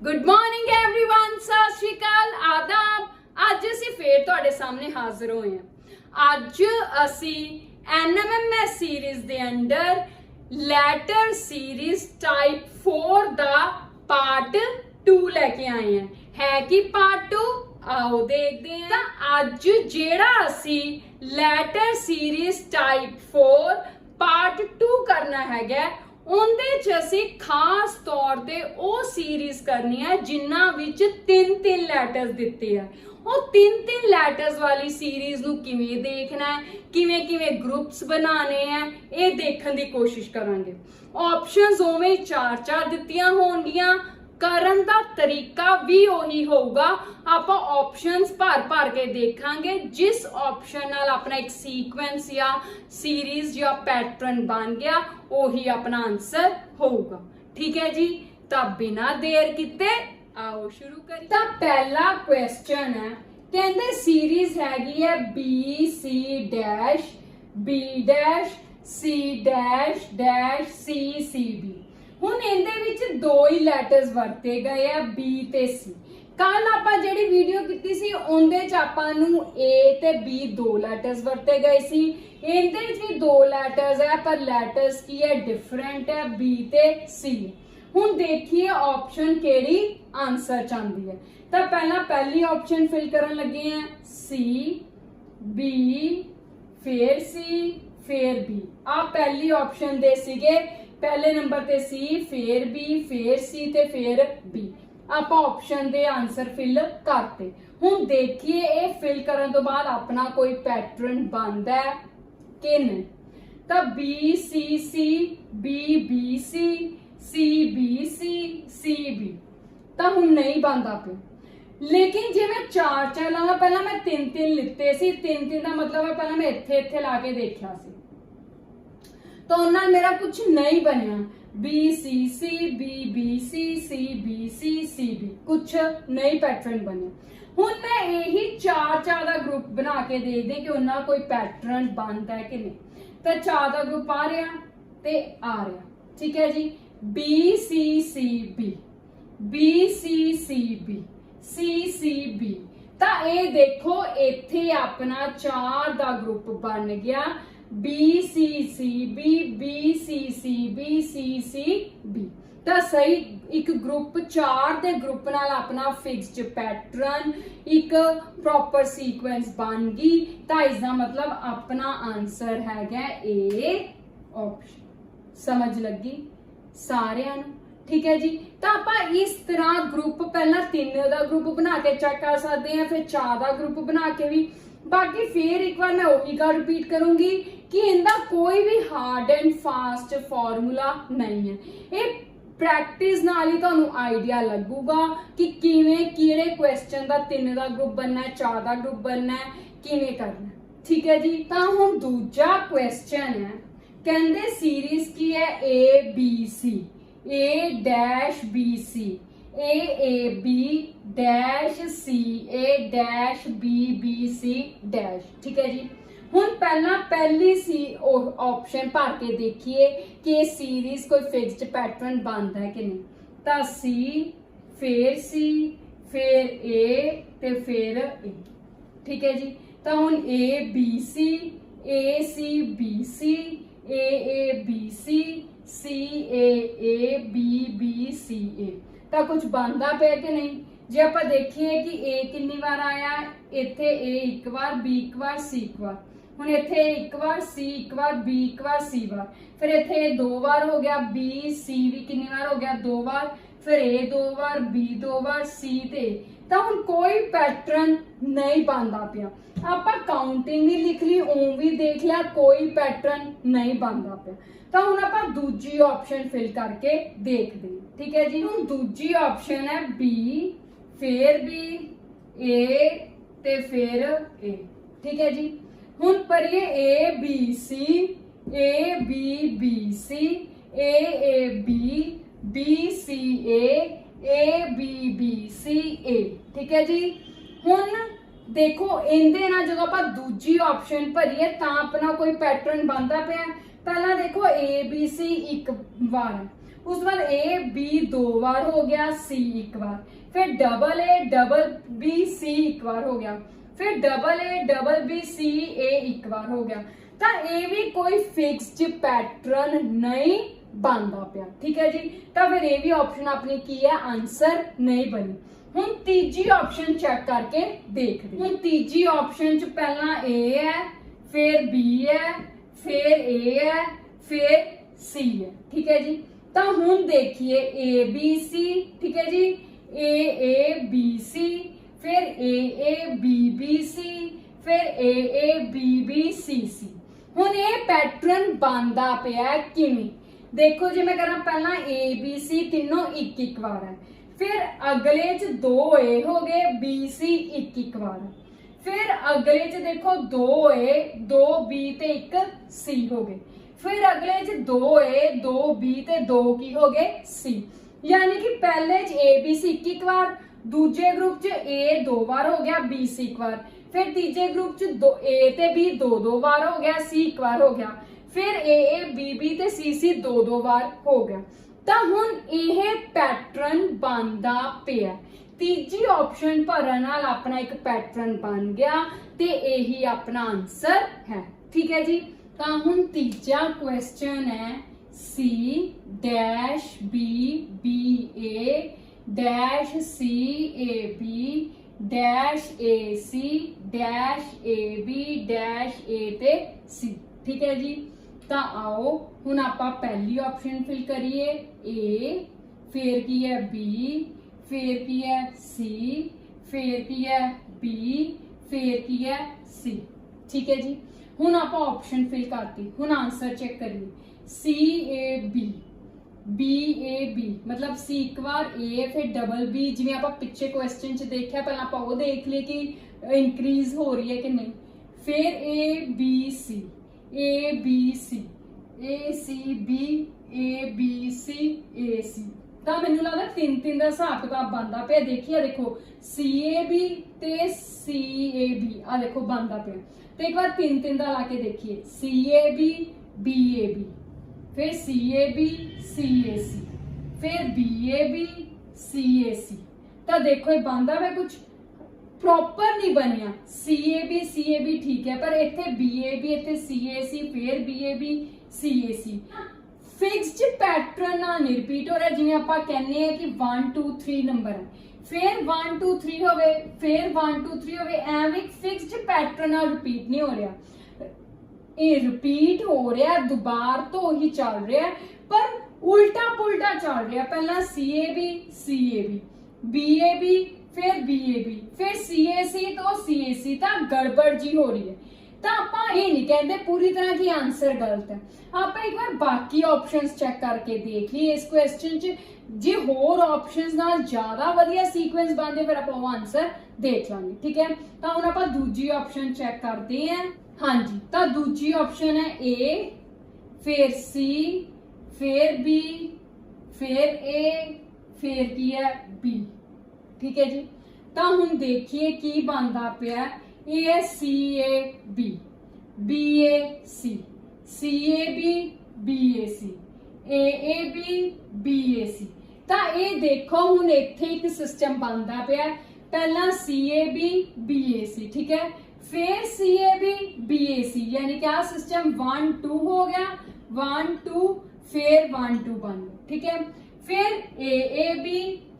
Good morning everyone, सत श्री अकाल, आदाब। ਅੱਜ ਅਸੀਂ ਫੇਰ ਤੁਹਾਡੇ ਸਾਹਮਣੇ ਹਾਜ਼ਰ ਹੋਏ ਹਾਂ। ਅੱਜ ਅਸੀਂ NMMS ਸੀਰੀਜ਼ ਦੇ ਅੰਦਰ ਲੈਟਰ ਸੀਰੀਜ਼ ਟਾਈਪ 4 ਦਾ ਪਾਰਟ 2 ਲੈ ਕੇ ਆਏ ਹਾਂ। ਹੈ ਕਿ ਪਾਰਟ 2? ਆਓ ਦੇਖਦੇ ਹਾਂ। ਤਾਂ ਅੱਜ ਜਿਹੜਾ ਅਸੀਂ ਲੈਟਰ ਸੀਰੀਜ਼ ਟਾਈਪ 4 ਪਾਰਟ 2 ਕਰਨਾ ਹੈਗਾ, ਉਹਦੇ ਚ ਅਸੀਂ ਖਾਸ ਤੌਰ ਤੇ ਉਹ ਸੀਰੀਜ਼ ਕਰਨੀ ਹੈ ਜਿਨ੍ਹਾਂ ਵਿੱਚ 3-3 ਲੈਟਰਸ ਦਿੱਤੇ ਆ। ਉਹ 3-3 ਲੈਟਰਸ ਵਾਲੀ ਸੀਰੀਜ਼ ਨੂੰ ਕਿਵੇਂ ਦੇਖਣਾ ਹੈ, ਕਿਵੇਂ ਗਰੁੱਪਸ ਬਣਾਣੇ ਆ, ਇਹ ਦੇਖਣ ਦੀ ਕੋਸ਼ਿਸ਼ ਕਰਾਂਗੇ। ਆਪਸ਼ਨਸ ਉਵੇਂ 4-4 ਦਿੱਤੀਆਂ ਹੋਣਗੀਆਂ, ਕਰਨ ਦਾ ਤਰੀਕਾ ਵੀ ਉਹੀ ਹੋਊਗਾ। ਆਪਾਂ ਆਪਸ਼ਨਸ ਭਰ ਕੇ ਦੇਖਾਂਗੇ, ਜਿਸ ਆਪਸ਼ਨ ਨਾਲ ਆਪਣਾ ਇੱਕ ਸੀਕੁਐਂਸ ਜਾਂ ਸੀਰੀਜ਼ ਜਾਂ ਪੈਟਰਨ ਬਣ ਗਿਆ ਉਹੀ ਆਪਣਾ ਆਨਸਰ ਹੋਊਗਾ। ਠੀਕ ਹੈ ਜੀ, ਤਾਂ ਬਿਨਾਂ ਦੇਰ ਕੀਤੇ आओ शुरू करिए। ਤਾਂ ਪਹਿਲਾ ਕੁਐਸਚਨ ਹੈ, ਕਹਿੰਦੇ ਸੀਰੀਜ਼ ਹੈਗੀ ਹੈ B C dash B dash C dash dash C C B। ਹੁਣ ਇਹਦੇ ਵਿੱਚ ਦੋ ਹੀ ਲੈਟਰਸ ਵਰਤੇ ਗਏ ਆ, B ਤੇ C। ਕੱਲ ਆਪਾਂ ਜਿਹੜੀ ਵੀਡੀਓ ਕੀਤੀ ਸੀ ਉਹਦੇ ਚ ਆਪਾਂ ਨੂੰ A ਤੇ B ਦੋ ਲੈਟਰਸ ਵਰਤੇ ਗਏ ਸੀ। ਇਹਦੇ ਵਿੱਚ ਵੀ ਦੋ ਲੈਟਰਸ ਹੈ, ਪਰ ਲੈਟਰਸ ਕੀ ਹੈ, ਡਿਫਰੈਂਟ ਹੈ, B ਤੇ C। ਹੁਣ ਦੇਖੀਏ ਆਪਸ਼ਨ ਕਿਹੜੀ ਆਨਸਰ ਚਾਹੁੰਦੀ ਹੈ। ਤਾਂ ਪਹਿਲੀ ਆਪਸ਼ਨ ਫਿਲ ਕਰਨ ਲੱਗੇ ਆ, C B ਫਿਰ C ਫਿਰ B। ਆ ਪਹਿਲੀ ਆਪਸ਼ਨ ਦੇ ਸੀਗੇ, ਪਹਿਲੇ ਨੰਬਰ ਤੇ C ਫਿਰ B ਫਿਰ C ਤੇ ਫਿਰ B। ਆਪਾਂ ਆਪਸ਼ਨ ਦੇ ਆਨਸਰ ਫਿਲ ਕਰਤੇ। ਹੁਣ ਦੇਖੀਏ ਇਹ ਫਿਲ ਕਰਨ ਤੋਂ ਬਾਅਦ ਆਪਣਾ ਕੋਈ ਪੈਟਰਨ ਬਣਦਾ ਹੈ ਕਿ ਨਹੀਂ। ਤਾਂ B C C B B C C B C C B ਤਾਂ ਹੁਣ ਨਹੀਂ ਬਣਦਾ ਪਿਆ। ਲੇਕਿਨ ਜੇ ਮੈਂ 4 ਲਾਵਾਂ, ਪਹਿਲਾਂ ਮੈਂ 3 ਲਿੱਤੇ ਸੀ, 3 ਦਾ ਮਤਲਬ ਹੈ ਪਹਿਲਾਂ ਮੈਂ ਇੱਥੇ ਲਾ ਕੇ ਦੇਖਿਆ ਸੀ, ਤਾਂ ਉਹਨਾਂ ਮੇਰਾ ਕੁਝ ਨਹੀਂ ਬਣਿਆ। B C C B B C C B C C B ਕੁਝ ਨਹੀਂ ਪੈਟਰਨ ਬਣਿਆ। ਹੁਣ ਮੈਂ ਇਹੀ 4 ਦਾ ਗਰੁੱਪ ਬਣਾ ਕੇ ਦੇਖਦੇ ਕਿ ਉਹਨਾਂ ਕੋਈ ਪੈਟਰਨ ਬਣਦਾ ਹੈ ਕਿ ਨਹੀਂ। ਤਾਂ 4 ਦਾ ਗਰੁੱਪ ਆ ਰਿਹਾ ਤੇ ਆ ਰਿਹਾ। ਠੀਕ ਹੈ ਜੀ, B C C B B C C B C C B। ਤਾਂ ਇਹ ਦੇਖੋ ਇੱਥੇ ਆਪਣਾ 4 ਦਾ ਗਰੁੱਪ ਬਣ ਗਿਆ, B C C B B C C B C C B। ਤਾਂ ਸਹੀ ਇੱਕ ਗਰੁੱਪ 4 ਦੇ ਗਰੁੱਪ ਨਾਲ ਆਪਣਾ ਫਿਕਸਡ ਪੈਟਰਨ, ਇੱਕ ਪ੍ਰੋਪਰ ਸੀਕੁਐਂਸ ਬਣ ਗਈ। ਤਾਂ ਇਸ ਦਾ ਮਤਲਬ ਆਪਣਾ ਆਨਸਰ ਹੈਗਾ A ਆਪਸ਼ਨ। ਸਮਝ ਲੱਗੀ ਸਾਰਿਆਂ ਨੂੰ? ਠੀਕ ਹੈ ਜੀ, ਤਾਂ ਆਪਾਂ ਇਸ ਤਰ੍ਹਾਂ ਗਰੁੱਪ ਪਹਿਲਾਂ 3 ਦਾ ਗਰੁੱਪ ਬਣਾ ਕੇ ਚੈੱਕ ਕਰ ਸਕਦੇ ਹਾਂ, ਫਿਰ 4 ਦਾ ਗਰੁੱਪ ਬਣਾ ਕੇ ਵੀ। ਬਾਕੀ ਫਿਰ ਇੱਕ ਵਾਰ ਮੈਂ ਉਹੀ ਗੱਲ ਰਿਪੀਟ ਕਰੂੰਗੀ ਕਿ ਇਹਦਾ ਕੋਈ ਵੀ ਹਾਰਡ ਐਂਡ ਫਾਸਟ ਫਾਰਮੂਲਾ ਨਹੀਂ ਹੈ। ਇਹ ਪ੍ਰੈਕਟਿਸ ਨਾਲ ਹੀ ਤੁਹਾਨੂੰ ਆਈਡੀਆ ਲੱਗੂਗਾ ਕਿ ਕਿਵੇਂ ਕਿਹੜੇ ਕੁਐਸਚਨ ਦਾ 3 ਦਾ ਗਰੁੱਪ ਬਣਨਾ ਹੈ, 4 ਦਾ ਗਰੁੱਪ ਬਣਨਾ ਹੈ, ਕਿਵੇਂ ਕਰਨਾ। ਠੀਕ ਹੈ ਜੀ, ਤਾਂ ਹੁਣ ਦੂਜਾ ਕੁਐਸਚਨ ਹੈ, ਕਹਿੰਦੇ ਸੀਰੀਜ਼ ਕੀ ਹੈ A B C A dash B C A A B dash C A dash B B C dash. ਠੀਕ ਹੈ ਜੀ, ਹੁਣ ਪਹਿਲੀ ਸੀ ਆਪਸ਼ਨ ਭਰ ਕੇ ਦੇਖੀਏ ਕਿ ਇਹ ਸੀਰੀਜ਼ ਕੋਈ ਫਿਕਸਡ ਪੈਟਰਨ ਬਣਦਾ ਹੈ ਕਿ ਨਹੀਂ। ਤਾਂ C ਫਿਰ C ਫਿਰ A ਤੇ ਫਿਰ A। ਠੀਕ ਹੈ ਜੀ, ਤਾਂ ਹੁਣ A B C A C B C A A B C C A A B B C A। ਤਾਂ ਕੁਝ ਬਣਦਾ ਪਿਆ ਕਿ ਨਹੀਂ। ਜੇ ਆਪਾਂ ਦੇਖੀਏ ਕਿ A ਕਿੰਨੀ ਵਾਰ ਆਇਆ, ਇੱਥੇ A ਇੱਕ ਵਾਰ, B ਇੱਕ ਵਾਰ, C ਇੱਕ ਵਾਰ। ਹੁਣ ਇੱਥੇ ਇੱਕ ਵਾਰ, C ਇੱਕ ਵਾਰ, B ਇੱਕ ਵਾਰ, C ਵਾਰ। ਫਿਰ ਇੱਥੇ 2 ਵਾਰ ਹੋ ਗਿਆ, B C ਵੀ ਕਿੰਨੀ ਵਾਰ ਹੋ ਗਿਆ, 2 ਵਾਰ। ਫਿਰ A 2 war, B 2 war, C ਤੇ A। ਤਾਂ ਹੁਣ ਕੋਈ ਪੈਟਰਨ ਨਹੀਂ ਬਣਦਾ ਪਿਆ। ਆਪਾਂ ਕਾਊਂਟਿੰਗ ਵੀ ਲਿਖ ਲਈ, ਉਹ ਵੀ ਦੇਖ ਲਿਆ, ਕੋਈ ਪੈਟਰਨ ਨਹੀਂ ਬਣਦਾ ਪਿਆ। ਤਾਂ ਹੁਣ ਆਪਾਂ ਦੂਜੀ ਆਪਸ਼ਨ ਫਿਲ ਕਰਕੇ ਦੇਖਦੇ ਹਾਂ। ਠੀਕ ਹੈ ਜੀ, ਹੁਣ ਦੂਜੀ ਆਪਸ਼ਨ ਹੈ B ਫਿਰ B A ਤੇ ਫਿਰ A। ਠੀਕ ਹੈ ਜੀ, ਹੁਣ ਪੜ੍ਹੀਏ A B C A B B C A A B B C A A B B C A। ਠੀਕ ਹੈ ਜੀ, ਹੁਣ ਦੇਖੋ ਇਹਦੇ ਨਾਲ ਜਦੋਂ ਆਪਾਂ ਦੂਜੀ ਆਪਸ਼ਨ ਭਰੀਏ ਤਾਂ ਆਪਣਾ ਕੋਈ ਪੈਟਰਨ ਬਣਦਾ ਪਿਆ। ਪਹਿਲਾਂ ਦੇਖੋ A B C ਇੱਕ ਵਾਰ, ਉਸ ਤੋਂ ਬਾਅਦ A B 2 बार हो गया, C 1 बार, फिर double A double B C 1 बार हो गया, फिर double A double B C A 1 बार हो गया। तो ये भी कोई फिक्स्ड पैटर्न नहीं बनता पिया, ठीक है जी। तो फिर ये भी ऑप्शन अपनी की है आंसर नहीं बनी। हुण तीजी ऑप्शन चेक करके देखते हैं। हुण तीजी ऑप्शन च पहला A है, फिर B है, फिर A है, फिर C है, ठीक है जी। तो हुण देखिए A B C, ठीक है जी, A A B C, फिर A A B B C, फिर A A B B C C। हुण ये पैटर्न बनता पिया किवें, देखो जी मैं करा पहला A B C तीनों एक एक बार है, फिर अगले च 2 A हो गए, B C एक एक बार, फिर अगले च देखो 2 A 2 B ते 1 C हो गए, फिर अगले च 2 A 2 B ते 2 की हो गए C। यानी कि पहले च A B C एक एक बार, दूजे ग्रुप च A 2 बार हो गया, B C 1 बार, फिर तीजे ग्रुप च A ते B 2 बार हो गया, C 1 बार हो गया, फिर A B B ते C C 2 बार हो गया। तो हुण यह पैटर्न बनता पिया, तीजी ऑप्शन भरन नाल अपना एक पैटर्न बन गया ते यही अपना आंसर है, ठीक है जी। तो हुण तीजा क्वेश्चन है C dash B B A dash C A B dash A C dash A B dash A ते C, ठीक है जी। तो आओ हुण आपां पहली ऑप्शन फिल करिए A, फिर की है B, फिर की है C, फिर की है B, फिर की है C, ठीक है जी। हुण आपां ऑप्शन फिल करती, हुण आंसर चेक करिए C A B B A B मतलब C 1 बार A फिर डबल B, जिवें आपां पिछे क्वेश्चन च देखिया, पहला आपां वो देख लिए कि इंक्रीज हो रही है कि नहीं, फिर A B C A B C A C B A B C A C। तो मैनूं लगदा 3-3 का हिसाब किताब बनता पिया। देखिए देखो C A B ते C A B आ देखो बनता पिया। तो एक बार 3-3 का ला के देखिए C A B B A B, फिर C A B C A C, फिर B A B C A C। तो देखो ये बनता पिया, कुछ प्रॉपर नहीं बनया। C A B ठीक है, पर इत्थे B A B इत्थे C A C फिर B A B C A C fixed pattern ना नहीं रिपीट हो रहा। जिवें आपां कहने हैं कि 1 2 3 नंबर है, फिर 1 2 3 होवे, फिर 1 2 3 होवे, एवं फिक्स्ड पैटर्न ना रिपीट नहीं हो रहा। ये रिपीट हो रहा है, दोबार तो ही चल रहा है, पर उल्टा पुल्टा चल रहा है। पहला C A B B A B फिर B A B फिर C A C, तो C A C तो गड़बड़ जी हो रही है। तो आप ये नहीं कहते पूरी तरह की आंसर गलत है। आप एक बार बाकी ऑप्शंस चेक करके देख लिए इस क्वेश्चन च, जे होर ऑप्शंस नाल ज्यादा वधिया सीक्वेंस बनदे फिर आप आंसर देख लांगे, ठीक है। तो हुण आप दूजी ऑप्शन चेक करते हैं। हाँ जी, तो दूजी ऑप्शन है A, फिर C, फिर B, फिर A, फिर की है B, ठीक है जी। तो हुण देखिए की बनता पिया, A है C A B B A C C A B B A C A A B B A C। तो ये देखो हुण इत्थे एक सिस्टम बनता पिया, पहला C A B B A C, ठीक है, फिर C A B B A C, यानी क्या सिस्टम 1 2 हो गया, 1 2 फिर 1 2 बन गया, ठीक है। फिर A A B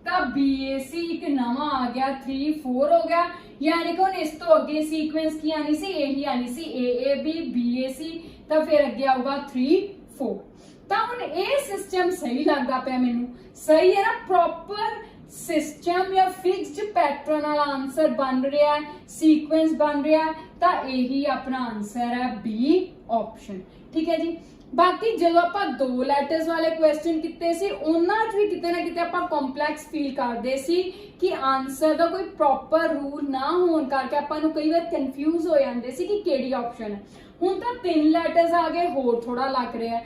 का B A C एक नवा आ गया, 3 4 हो गया, यानी कि हुण इस तो अगे सीक्वेंस की आनी सी, यही आनी सी A A B B A C, तो फिर अगे आऊगा 3 4। तो हुण ये सिस्टम सही लगता पिया मैनूं, सही है ना, प्रॉपर सिस्टम या फिक्स्ड पैटर्न वाला आंसर बन रहा है, सीक्वेंस बन रहा है, तो यही अपना आंसर है बी ऑप्शन, ठीक है जी। बाकी जो आप 2 लैटर्स वाले क्वेश्चन किते सी, उन्हां च भी किते ना किते आपां कॉम्पलैक्स फील करदे सी कि आंसर का कोई प्रॉपर रूल ना होने करके आपां नूं कई बार कंफ्यूज हो जांदे सी कि केड़ी ऑप्शन है। हुण तां 3 लैटर्स आ गए, होर थोड़ा लग रहा है,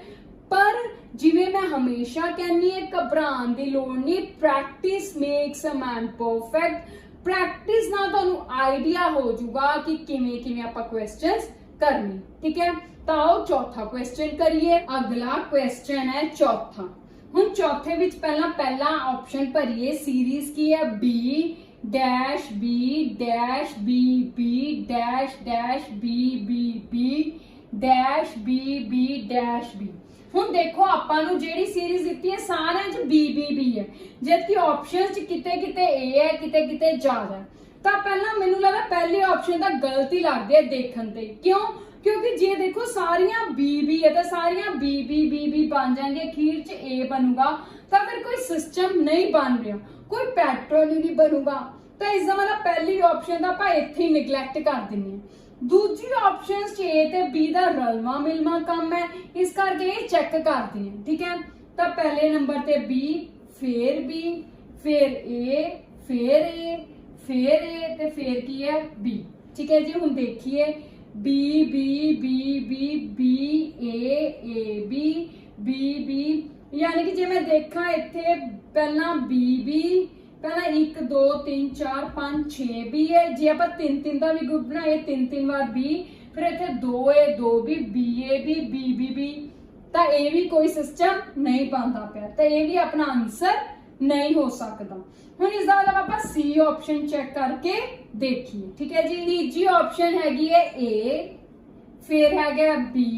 पर जिवें मैं हमेशा कहनी है घबराने की लोड़ नहीं, practice makes a man perfect. Practice ना तुहानूं आइडिया हो जाऊगा कि किवें किवें आपां क्वेश्चंस करने, ठीक है। तो आओ चौथा क्वेश्चन करिए। अगला क्वेश्चन है चौथा। ਹੁਣ ਚੌਥੇ ਵਿੱਚ ਪਹਿਲਾ ਆਪਸ਼ਨ ਭਰੀਏ। ਸੀਰੀਜ਼ ਕੀ ਹੈ? B dash B dash B B dash dash B B B dash B B dash B. ਹੁਣ ਦੇਖੋ ਆਪਾਂ ਨੂੰ ਜਿਹੜੀ ਸੀਰੀਜ਼ ਦਿੱਤੀ ਹੈ ਸਾਰਿਆਂ 'ਚ ਬੀ ਬੀ ਬੀ ਹੈ, ਜਦਕਿ ਆਪਸ਼ਨਸ 'ਚ ਕਿਤੇ ਕਿਤੇ ਏ ਹੈ, ਕਿਤੇ ਕਿਤੇ ਜ਼ਿਆਦਾ। ਤਾਂ ਪਹਿਲਾਂ ਮੈਨੂੰ ਲੱਗਦਾ ਪਹਿਲੇ ਆਪਸ਼ਨ ਦਾ ਗਲਤ ਹੀ ਲੱਗਦੀ ਹੈ ਦੇਖਣ ਤੇ। ਕਿਉਂ? ਕਿਉਂਕਿ ਜੇ ਦੇਖੋ ਸਾਰੀਆਂ ਬੀ ਬੀ ਹੈ ਤਾਂ ਸਾਰੀਆਂ ਬੀ ਬੀ ਬੀ ਬੀ ਬਣ ਜਾਣਗੇ, ਅਖੀਰ 'ਚ ਏ ਬਣੂਗਾ, ਤਾਂ ਫਿਰ ਕੋਈ ਸਿਸਟਮ ਨਹੀਂ ਬਣ ਰਿਹਾ, ਕੋਈ ਪੈਟਰਨ ਹੀ ਨਹੀਂ ਬਣੂਗਾ। ਤਾਂ ਇਸ ਦਾ ਮਤਲਬ ਪਹਿਲੀ ਆਪਸ਼ਨ ਦਾ ਆਪਾਂ ਇੱਥੇ ਹੀ ਨਿਗਲੈਕਟ ਕਰ ਦਿੰਦੇ ਹਾਂ। ਦੂਜੀ ਆਪਸ਼ਨ 'ਚ ਏ ਤੇ ਬੀ ਦਾ ਰਲਵਾ ਮਿਲਵਾ ਕੰਮ ਹੈ, ਇਸ ਕਰਕੇ ਇਹ ਚੈੱਕ ਕਰਦੇ ਹਾਂ। ਠੀਕ ਹੈ, ਤਾਂ ਪਹਿਲੇ ਨੰਬਰ ਤੇ ਬੀ, ਫਿਰ ਬੀ, ਫਿਰ ਏ, ਫਿਰ ਏ, ਫਿਰ ਏ ਤੇ ਫਿਰ ਕੀ ਹੈ? ਬੀ। ਠੀਕ ਹੈ ਜੀ, ਹੁਣ ਦੇਖੀਏ B B B B B A A B B B, यानी कि जे मैं देखा इत्थे पहला बी बी पहला 1 2 3 4 5 6 बी है। जे आप 3 का भी ग्रुप बनाए 3 बार बी, फिर इत्थे 2 A 2 B B A B B B B, तो ये भी कोई सिस्टम नहीं बनता पाया, तो ये भी अपना आंसर नहीं हो सकता। हुण इसका मतलब आप सी ऑप्शन चेक करके देखिए। ठीक है जी, तीजी ऑप्शन हैगी है ए, फिर है बी,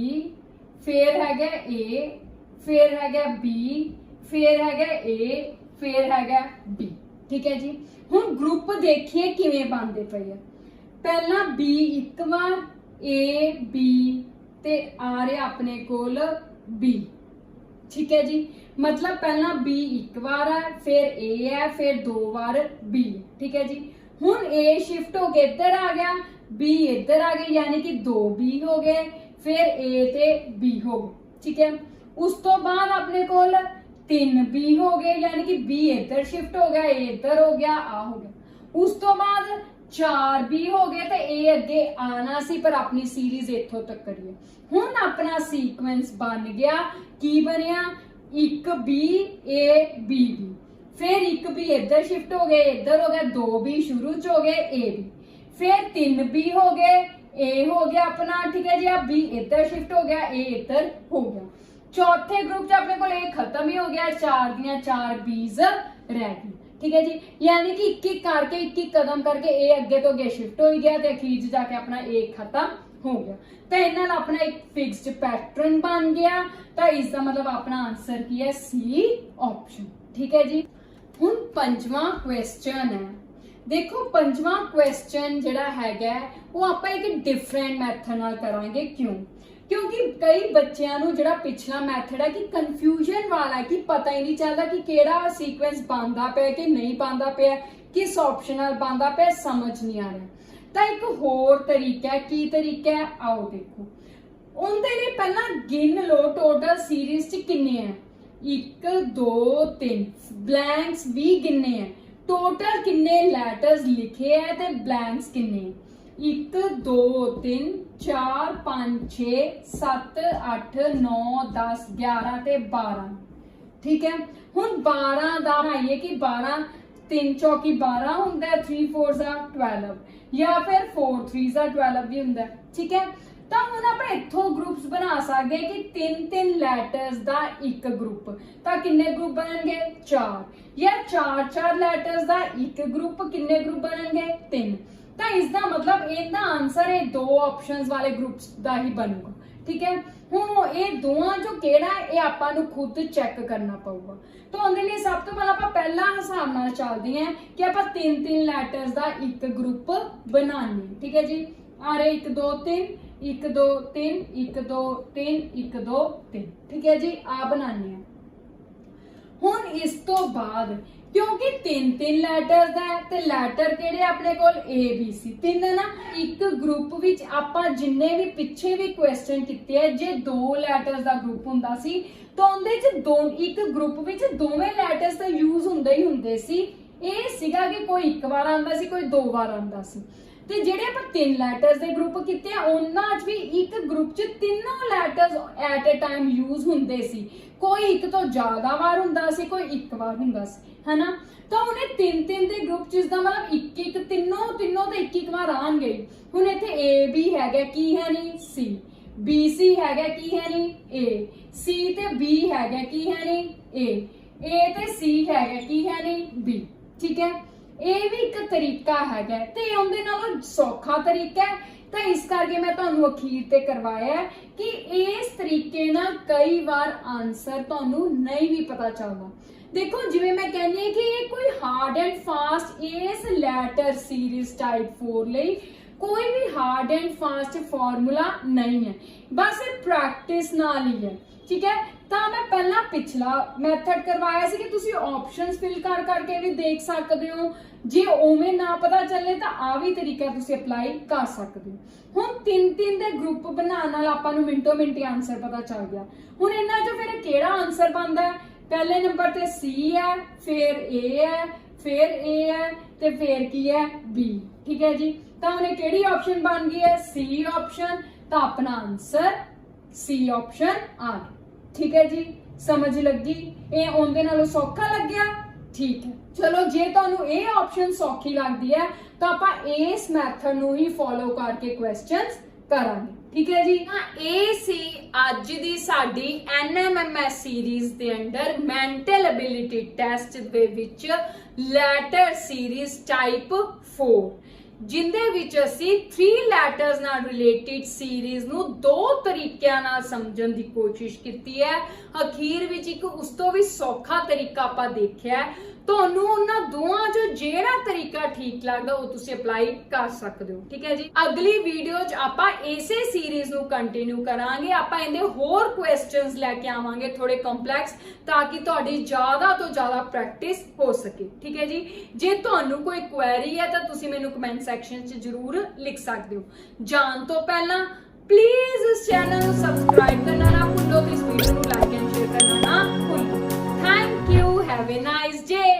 फिर है ए, फिर है बी, फिर है ए, फिर है बी। ठीक है जी, हुण ग्रुप देखिए किवें बनदे पए आ। पहला बी एक बार, ए बी ते आ रहा अपने कोल बी। ठीक है जी, मतलब पहला बी एक बार है, फिर ए है, फिर 2 बार बी। ठीक है जी, हुण ए शिफ्ट हो के इधर आ गया, बी इधर आ गई, यानी कि 2 बी हो गए, फिर ए ते बी हो गए। ठीक है, उस तो बाद अपने कोल 3 बी हो गए, यानी कि बी इधर शिफ्ट हो गया, ए इधर हो गया, आ हो गया। उस तो बाद 4 बी हो गए, तो ए अगे आना सी, पर अपनी सीरीज इथों तक करिए। हुण अपना सीक्वेंस बन गया, की बनया? 1 बी ए बी बी, फिर 1 बी इधर शिफ्ट हो गए, इधर हो गया, 2 बी शुरू च हो गए, ए बी, फिर 3 बी हो गए, ए हो गया अपना। ठीक है जी, अब बी इधर शिफ्ट हो गया, ए इधर हो गया। चौथे ग्रुप च अपने को ए खत्म ही हो गया, 4 दियां 4 बीज रह गई। ठीक है जी, यानी कि एक करके एक कदम करके ए अगे तो अगे शिफ्ट हो गया, तो अखीर च जाके अपना ए खत्म हो गया। तो इन्हां नाल अपना एक फिक्स्ड पैटर्न बन गया। तो इसका मतलब अपना आंसर की है? C option. ठीक है जी, हुण पंजवां क्वेश्चन है। देखो पंजवां क्वेश्चन जिहड़ा हैगा वो आपां एक डिफरेंट मैथड नाल करांगे। क्यों? क्योंकि कई बच्चों नूं जिहड़ा पिछला मैथड है कि कन्फ्यूजन वाला है, कि पता ही नहीं चलता कि केड़ा सीक्वेंस बनता पिया कि नहीं बनता पिया, किस ऑप्शन नाल बनता पिया, समझ नहीं आ रहा। तो एक होर तरीका है, की तरीका है आओ देखो। उनके लिए पहला गिन लो टोटल सीरीज च किन्ने हैं, 1 2 3 ब्लैंक्स भी गिनने हैं, टोटल किन्ने लैटर्स लिखे है ते ब्लैंक्स किन्ने, 1 2 3 4 5 6 7 8 9 10 11 ते 12। ठीक है, हुण 12 दा आइए कि 12 3 चौकी 12 हुंदा है, 3 4 12, या फिर 4 3 12 भी हुंदा है। ठीक है, तो हुण आपां इत्थों ग्रुप्स बना सकदे कि 3 लैटर्स दा एक ग्रुप, तो किन्ने ग्रुप बनणगे? 4, या 4 लैटर्स दा एक ग्रुप, किन्ने ग्रुप बनणगे? 3। तो इसका मतलब इहदा आंसर ये 2 ऑप्शंस वाले ग्रुप्स दा ही बनूगा। ठीक है, हुण ये दोवां चों किहड़ा है ये आपां नूं खुद चैक करना पऊगा। तो उहदे लई सब तो पहला आपां पहला हिसाब नाल चलदे हां कि आपां 3 लैटर्स दा एक ग्रुप बनाने। ठीक है जी, आ रहे 1 2 3 1 2 3 1 2 3 1 2 3। ठीक है जी, आ बनाने हैं। हुण इस तो बाद क्योंकि 3 लैटर्स दा है ते लैटर किहड़े अपने कोल ए बी सी 3 ना, एक ग्रुप विच आपां जिन्ने भी पिछे भी क्वेश्चन कीते है, जे 2 लैटर्स दा ग्रुप हुंदा सी तो उहदे च एक ग्रुप विच दोवें लैटर्स तो यूज हुंदे ही हुंदे सी। ਇਹ ਸੀਗਾ कि कोई 1 बार आंदा सी, कोई 2 बार आंदा सी। ਤੇ ਜਿਹੜੇ ਆਪਾਂ 3 ਲੈਟਰਸ ਦੇ ਗਰੁੱਪ ਕੀਤੇ ਆ ਉਹਨਾਂ 'ਚ ਵੀ ਇੱਕ ਗਰੁੱਪ 'ਚ ਤਿੰਨੋਂ letters at a time use ਹੁੰਦੇ ਸੀ, ਕੋਈ ਇੱਕ ਤੋਂ ਜ਼ਿਆਦਾ ਵਾਰ ਹੁੰਦਾ ਸੀ, ਕੋਈ ਇੱਕ ਵਾਰ ਹੁੰਦਾ ਸੀ, ਹੈਨਾ। ਤਾਂ ਹੁਣ ਇਹ 3 ਦੇ ਗਰੁੱਪ 'ਚ ਇਸਦਾ ਮਤਲਬ ਇੱਕ ਤਿੰਨੋਂ ਤੇ ਇੱਕ ਵਾਰ ਆਣਗੇ। ਹੁਣ ਇੱਥੇ A B ਹੈਗਾ, ਕੀ ਹੈ ਨਹੀਂ C, B C ਹੈਗਾ, ਕੀ ਹੈ ਨਹੀਂ A, C ਤੇ B ਹੈਗਾ, ਕੀ ਹੈ ਨਹੀਂ ए ते सी हैगा की है नहीं बी। ठीक है, ਇਹ ਵੀ ਇੱਕ ਤਰੀਕਾ ਹੈਗਾ ਤੇ ਉਹਦੇ ਨਾਲੋਂ ਸੌਖਾ ਤਰੀਕਾ ਹੈ ਤਾਂ ਇਸ ਕਰਕੇ ਮੈਂ ਤੁਹਾਨੂੰ ਅਖੀਰ ਤੇ ਕਰਵਾਇਆ ਕਿ ਇਸ ਤਰੀਕੇ ਨਾਲ ਕਈ ਵਾਰ ਆਨਸਰ ਤੁਹਾਨੂੰ ਨਹੀਂ ਵੀ ਪਤਾ ਚੱਲਦਾ। ਦੇਖੋ ਜਿਵੇਂ ਮੈਂ ਕਹਿੰਦੀ ਹਾਂ ਕਿ ਇਹ ਕੋਈ ਹਾਰਡ ਐਂਡ ਫਾਸਟ ਇਸ ਲੈਟਰ ਸੀਰੀਜ਼ ਟਾਈਪ 4 ਲਈ ਕੋਈ ਵੀ ਹਾਰਡ ਐਂਡ ਫਾਸਟ ਫਾਰਮੂਲਾ ਨਹੀਂ ਹੈ, ਬਸ ਇਹ ਪ੍ਰੈਕਟਿਸ ਨਾਲ ਹੀ ਹੈ। ठीक है, तो मैं पहला पिछला मैथड करवाया सी कि तुसी ऑप्शंस फिल कर करके भी देख सकते हो, जे उवें ना पता चले तो आ भी तरीका तुसी अप्लाई कर सकते हो। हुण 3-3 दे ग्रुप बनाने नाल आपां नूं मिंटो मिंटी आंसर पता चल गया। हुण इन्हां चों फिर किहड़ा आंसर बनदा है? पहले नंबर ते सी है, फिर ए है, फिर ए है ते फिर की है बी। ठीक है जी, तो हुण किहड़ी ऑप्शन बन गई है? C option. तो अपना आंसर सी ऑप्शन आ गया। ठीक है जी, समझ लगी? ये उनके नालों सौखा लग गया? ठीक है, चलो जे तुहानू ये ऑप्शन सौखी लगती है तो आपां इस मैथड नू ही फॉलो करके क्वेश्चंस करांगे। ठीक है जी, हाँ ये सी अज दी साडी NMMS सीरीज दे अंडर मेंटल एबिलिटी टेस्ट दे विच लैटर सीरीज टाइप 4 जिंदे विच असी 3 लैटर्स नाल रिलेटेड सीरीज नू 2 तरीकिਆਂ ਨਾਲ समझण ਦੀ कोशिश ਕੀਤੀ है। अखीर विच एक उस तो भी सौखा तरीका आपां देखिया है। ਤੁਹਾਨੂੰ ਉਹਨਾਂ ਦੋਵਾਂ ਚੋਂ ਜਿਹੜਾ ਤਰੀਕਾ ਠੀਕ ਲੱਗਦਾ ਉਹ ਤੁਸੀਂ ਅਪਲਾਈ ਕਰ ਸਕਦੇ ਹੋ। ਠੀਕ ਹੈ ਜੀ, ਅਗਲੀ ਵੀਡੀਓ 'ਚ ਆਪਾਂ ਇਸੇ ਸੀਰੀਜ਼ ਨੂੰ ਕੰਟੀਨਿਊ ਕਰਾਂਗੇ। ਆਪਾਂ ਇਹਦੇ ਹੋਰ ਕੁਐਸਚਨਸ ਲੈ ਕੇ ਆਵਾਂਗੇ ਥੋੜੇ ਕੰਪਲੈਕਸ, ਤਾਂ ਕਿ ਤੁਹਾਡੀ ਜ਼ਿਆਦਾ ਤੋਂ ਜ਼ਿਆਦਾ ਪ੍ਰੈਕਟਿਸ ਹੋ ਸਕੇ। ਠੀਕ ਹੈ ਜੀ, ਜੇ ਤੁਹਾਨੂੰ ਕੋਈ ਕੁਐਰੀ ਹੈ ਤਾਂ ਤੁਸੀਂ ਮੈਨੂੰ ਕਮੈਂਟ ਸੈਕਸ਼ਨ 'ਚ ਜ਼ਰੂਰ ਲਿਖ ਸਕਦੇ ਹੋ। ਜਾਣ ਤੋਂ ਪਹਿਲਾਂ ਪਲੀਜ਼ ਇਸ ਚੈਨਲ ਨੂੰ ਸਬਸਕ੍ਰਾਈਬ ਕਰਨਾ ਨਾ ਭੁੱਲੋ ਤੇ ਇਸ ਵੀਡੀਓ ਨੂੰ ਲਾਈਕ ਐਂਡ ਸ਼ੇਅਰ ਕਰਨਾ ਨਾ ਭੁੱਲੋ। Thank you. Have a nice day.